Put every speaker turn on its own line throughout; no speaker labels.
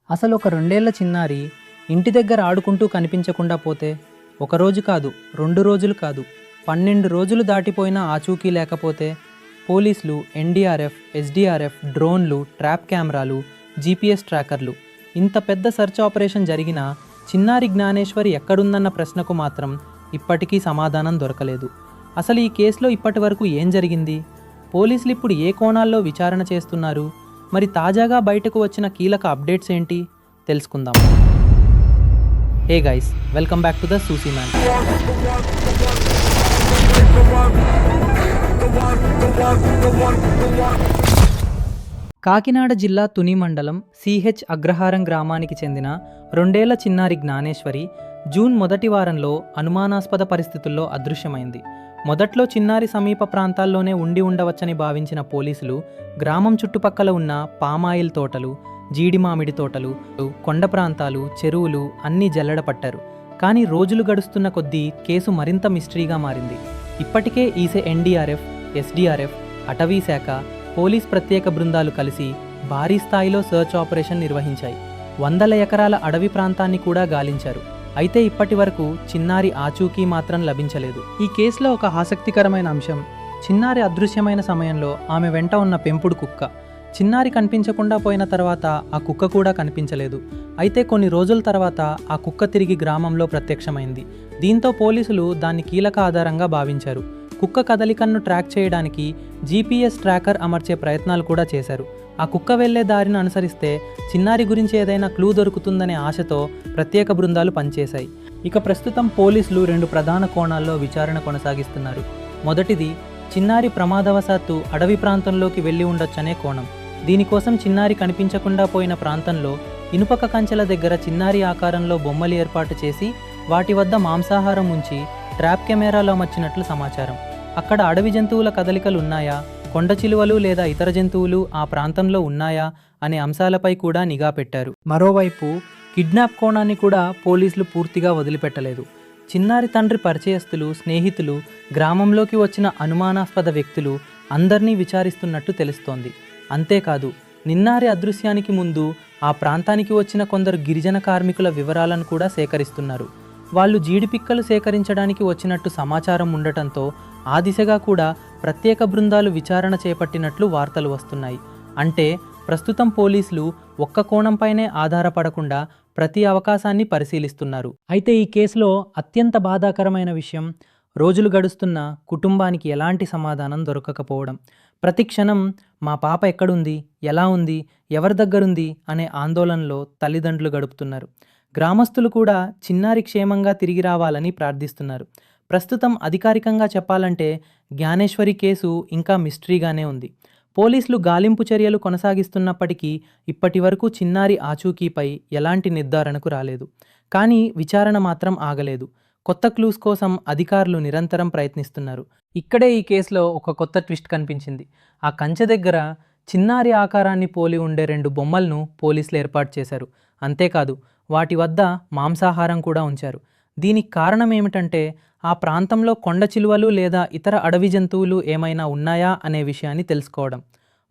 అసలు ఒక 2 ఏళ్ల చిన్నారి ఇంటి దగ్గర ఆడుకుంటూ కనిపించకుండా పోతే ఒకరోజు కాదు, 2 రోజులు కాదు, 12 రోజులు దాటిపోయినా ఆచూకీ లేకపోతే పోలీసులు ఎన్డీఆర్ఎఫ్, ఎస్డీఆర్ఎఫ్, డ్రోన్లు, ట్రాప్ కెమెరాలు, జీపీఎస్ ట్రాకర్లు ఇంత పెద్ద సెర్చ్ ఆపరేషన్ జరిగినా చిన్నారి జ్ఞానేశ్వరి ఎక్కడుందన్న ప్రశ్నకు మాత్రం ఇప్పటికీ సమాధానం దొరకలేదు. అసలు ఈ కేసులో ఇప్పటి వరకు ఏం జరిగింది? పోలీసులు ఇప్పుడు ఏ కోణాల్లో విచారణ చేస్తున్నారు? మరి తాజాగా బయటకు వచ్చిన కీలక అప్డేట్స్ ఏంటి తెలుసుకుందాం. Hey guys, welcome back to the Suisse man. Kakinada జిల్లా తుని మండలం సిహెచ్ అగ్రహారం గ్రామానికి చెందిన 2 ఏళ్ల చిన్నారి జ్ఞానేశ్వరి జూన్ మొదటి వారంలో అనుమానాస్పద పరిస్థితుల్లో అదృశ్యమైంది. మొదట్లో చిన్నారి సమీప ప్రాంతాల్లోనే ఉండి ఉండవచ్చని భావించిన పోలీసులు గ్రామం చుట్టుపక్కల ఉన్న పామాయిల్ తోటలు, జీడి మామిడి తోటలు, కొండ ప్రాంతాలు, చెరువులు అన్నీ జల్లెడపట్టారు. కానీ రోజులు గడుస్తున్న కొద్దీ కేసు మరింత మిస్టరీగా మారింది. ఇప్పటికే ఈసే ఎన్డీఆర్ఎఫ్, ఎస్డీఆర్ఎఫ్, అటవీ శాఖ, పోలీస్ ప్రత్యేక బృందాలు కలిసి భారీ స్థాయిలో సర్చ్ ఆపరేషన్ నిర్వహించాయి. 100 ఎకరాల అడవి ప్రాంతాన్ని కూడా గాలించారు. అయితే ఇప్పటి వరకు చిన్నారి ఆచూకీ మాత్రం లభించలేదు. ఈ కేసులో ఒక ఆసక్తికరమైన అంశం, చిన్నారి అదృశ్యమైన సమయంలో ఆమె వెంట ఉన్న పెంపుడు కుక్క. చిన్నారి కనిపించకుండా పోయిన తర్వాత ఆ కుక్క కూడా కనిపించలేదు. అయితే కొన్ని రోజుల తర్వాత ఆ కుక్క తిరిగి గ్రామంలో ప్రత్యక్షమైంది. దీంతో పోలీసులు దాన్ని కీలక ఆధారంగా భావించారు. కుక్క కదలికను ట్రాక్ చేయడానికి జీపీఎస్ ట్రాకర్ అమర్చే ప్రయత్నాలు కూడా చేశారు. ఆ కుక్క వెళ్లే దారిని అనుసరిస్తే చిన్నారి గురించి ఏదైనా క్లూ దొరుకుతుందనే ఆశతో ప్రత్యేక బృందాలు పనిచేశాయి. ఇక ప్రస్తుతం పోలీసులు 2 ప్రధాన కోణాల్లో విచారణ కొనసాగిస్తున్నారు. మొదటిది, చిన్నారి ప్రమాదవశాత్తు అడవి ప్రాంతంలోకి వెళ్ళి ఉండొచ్చనే కోణం. దీనికోసం చిన్నారి కనిపించకుండా పోయిన ప్రాంతంలో ఇనుపక కంచెల దగ్గర చిన్నారి ఆకారంలో బొమ్మలు ఏర్పాటు చేసి వాటి వద్ద మాంసాహారం ఉంచి ట్రాప్ కెమెరాలు అమర్చినట్లు సమాచారం. అక్కడ అడవి జంతువుల కదలికలు ఉన్నాయా, కొండ చిలువలు లేదా ఇతర జంతువులు ఆ ప్రాంతంలో ఉన్నాయా అనే అంశాలపై కూడా నిఘా పెట్టారు. మరోవైపు కిడ్నాప్ కోణాన్ని కూడా పోలీసులు పూర్తిగా వదిలిపెట్టలేదు. చిన్నారి తండ్రి పరిచయస్తులు, స్నేహితులు, గ్రామంలోకి వచ్చిన అనుమానాస్పద వ్యక్తులు అందరినీ విచారిస్తున్నట్టు తెలుస్తోంది. అంతేకాదు, నిన్నారి అదృశ్యానికి ముందు ఆ ప్రాంతానికి వచ్చిన కొందరు గిరిజన కార్మికుల వివరాలను కూడా సేకరిస్తున్నారు. వాళ్ళు జీడిపిక్కలు సేకరించడానికి వచ్చినట్టు సమాచారం ఉండటంతో ఆ దిశగా కూడా ప్రత్యేక బృందాలు విచారణ చేపట్టినట్లు వార్తలు వస్తున్నాయి. అంటే ప్రస్తుతం పోలీసులు ఒక్క కోణంపైనే ఆధారపడకుండా ప్రతి అవకాశాన్ని పరిశీలిస్తున్నారు. అయితే ఈ కేసులో అత్యంత బాధాకరమైన విషయం, రోజులు గడుస్తున్న కుటుంబానికి ఎలాంటి సమాధానం దొరకకపోవడం. ప్రతి క్షణం మా పాప ఎక్కడుంది, ఎలా ఉంది, ఎవరి దగ్గరుంది అనే ఆందోళనలో తల్లిదండ్రులు గడుపుతున్నారు. గ్రామస్తులు కూడా చిన్నారి క్షేమంగా తిరిగి రావాలని ప్రార్థిస్తున్నారు. ప్రస్తుతం అధికారికంగా చెప్పాలంటే జ్ఞానేశ్వరి కేసు ఇంకా మిస్టరీగానే ఉంది. పోలీసులు గాలింపు చర్యలు కొనసాగిస్తున్నప్పటికీ ఇప్పటి వరకు చిన్నారి ఆచూకీపై ఎలాంటి నిర్ధారణకు రాలేదు. కానీ విచారణ మాత్రం ఆగలేదు. కొత్త క్లూస్ కోసం అధికారులు నిరంతరం ప్రయత్నిస్తున్నారు. ఇక్కడే ఈ కేసులో ఒక కొత్త ట్విస్ట్ కనిపించింది. ఆ కంచె దగ్గర చిన్నారి ఆకారాన్ని పోలి ఉండే 2 బొమ్మలను పోలీసులు ఏర్పాటు చేశారు. అంతేకాదు, వాటి వద్ద మాంసాహారం కూడా ఉంచారు. దీనికి కారణం ఏమిటంటే ఆ ప్రాంతంలో కొండ చిలువలు లేదా ఇతర అడవి జంతువులు ఏమైనా ఉన్నాయా అనే విషయాన్ని తెలుసుకోవడం.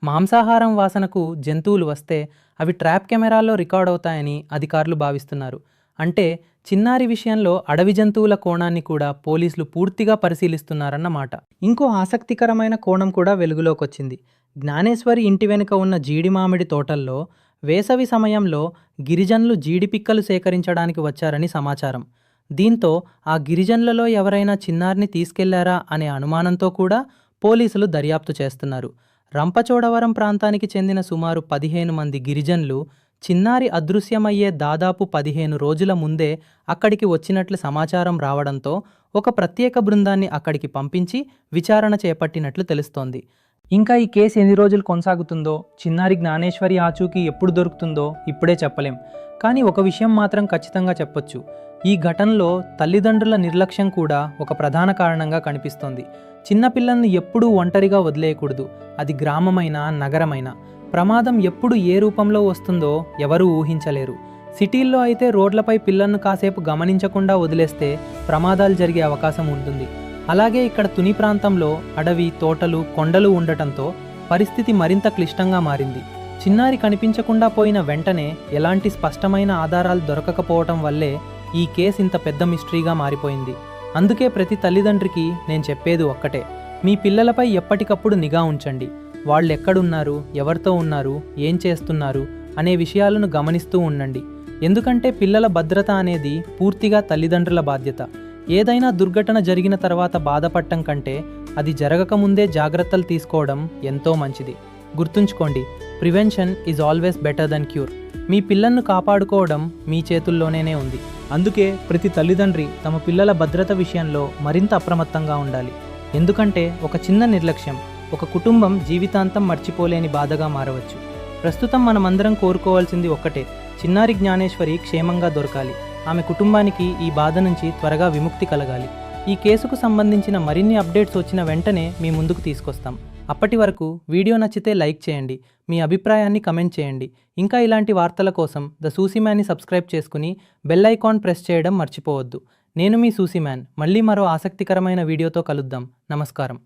మాంసాహారం వాసనకు జంతువులు వస్తే అవి ట్రాప్ కెమెరాల్లో రికార్డ్ అవుతాయని అధికారులు భావిస్తున్నారు. అంటే చిన్నారి విషయంలో అడవి జంతువుల కోణాన్ని కూడా పోలీసులు పూర్తిగా పరిశీలిస్తున్నారన్నమాట. ఇంకో ఆసక్తికరమైన కోణం కూడా వెలుగులోకి వచ్చింది. జ్ఞానేశ్వరి ఇంటి వెనుక ఉన్న జీడి మామిడి తోటల్లో వేసవి సమయంలో గిరిజనులు జీడిపిక్కలు సేకరించడానికి వచ్చారని సమాచారం. దీంతో ఆ గిరిజనులలో ఎవరైనా చిన్నారిని తీసుకెళ్లారా అనే అనుమానంతో కూడా పోలీసులు దర్యాప్తు చేస్తున్నారు. రంపచోడవరం ప్రాంతానికి చెందిన సుమారు 15 మంది గిరిజనులు చిన్నారి అదృశ్యమయ్యే దాదాపు 15 రోజుల ముందే అక్కడికి వచ్చినట్లు సమాచారం రావడంతో ఒక ప్రత్యేక బృందాన్ని అక్కడికి పంపించి విచారణ చేపట్టినట్లు తెలుస్తోంది. ఇంకా ఈ కేసు ఎన్ని రోజులు కొనసాగుతుందో, చిన్నారి జ్ఞానేశ్వరి ఆచూకీ ఎప్పుడు దొరుకుతుందో ఇప్పుడే చెప్పలేం. కానీ ఒక విషయం మాత్రం ఖచ్చితంగా చెప్పొచ్చు, ఈ ఘటనలో తల్లిదండ్రుల నిర్లక్ష్యం కూడా ఒక ప్రధాన కారణంగా కనిపిస్తోంది. చిన్నపిల్లల్ని ఎప్పుడూ ఒంటరిగా వదిలేయకూడదు. అది గ్రామమైనా నగరమైనా. ప్రమాదం ఎప్పుడు ఏ రూపంలో వస్తుందో ఎవరూ ఊహించలేరు. సిటీల్లో అయితే రోడ్లపై పిల్లలను కాసేపు గమనించకుండా వదిలేస్తే ప్రమాదాలు జరిగే అవకాశం ఉంటుంది. అలాగే ఇక్కడ తుని ప్రాంతంలో అడవి, తోటలు, కొండలు ఉండటంతో పరిస్థితి మరింత క్లిష్టంగా మారింది. చిన్నారి కనిపించకుండా పోయిన వెంటనే ఎలాంటి స్పష్టమైన ఆధారాలు దొరకకపోవటం వల్లే ఈ కేసు ఇంత పెద్ద మిస్టరీగా మారిపోయింది. అందుకే ప్రతి తల్లిదండ్రికి నేను చెప్పేది ఒక్కటే, మీ పిల్లలపై ఎప్పటికప్పుడు నిఘా ఉంచండి. వాళ్ళు ఎక్కడున్నారు, ఎవరితో ఉన్నారు, ఏం చేస్తున్నారు అనే విషయాలను గమనిస్తూ ఉండండి. ఎందుకంటే పిల్లల భద్రత అనేది పూర్తిగా తల్లిదండ్రుల బాధ్యత. ఏదైనా దుర్ఘటన జరిగిన తర్వాత బాధపడటం కంటే అది జరగకముందే జాగ్రత్తలు తీసుకోవడం ఎంతో మంచిది. గుర్తుంచుకోండి, prevention is always better than cure. మీ పిల్లలను కాపాడుకోవడం మీ చేతుల్లోనే ఉంది. అందుకే ప్రతి తల్లిదండ్రి తమ పిల్లల భద్రత విషయంలో మరింత అప్రమత్తంగా ఉండాలి. ఎందుకంటే ఒక చిన్న నిర్లక్ష్యం ఒక కుటుంబం జీవితాంతం మర్చిపోలేని బాధగా మారవచ్చు. ప్రస్తుతం మనమందరం కోరుకోవాల్సింది ఒక్కటే, చిన్నారి జ్ఞానేశ్వరి క్షేమంగా దొరకాలి. ఆమె కుటుంబానికి ఈ బాధ నుంచి త్వరగా విముక్తి కలగాలి. ఈ కేసుకు సంబంధించిన మరిన్ని అప్డేట్స్ వచ్చిన వెంటనే మీ ముందుకు తీసుకొస్తాం. అప్పటి వరకు వీడియో నచ్చితే లైక్ చేయండి, మీ అభిప్రాయాన్ని కమెంట్ చేయండి. ఇంకా ఇలాంటి వార్తల కోసం ద సూసీమ్యాన్ని సబ్స్క్రైబ్ చేసుకుని బెల్ ఐకాన్ ప్రెస్ చేయడం మర్చిపోవద్దు. నేను మీ సూసీమ్యాన్. మళ్ళీ మరో ఆసక్తికరమైన వీడియోతో కలుద్దాం. నమస్కారం.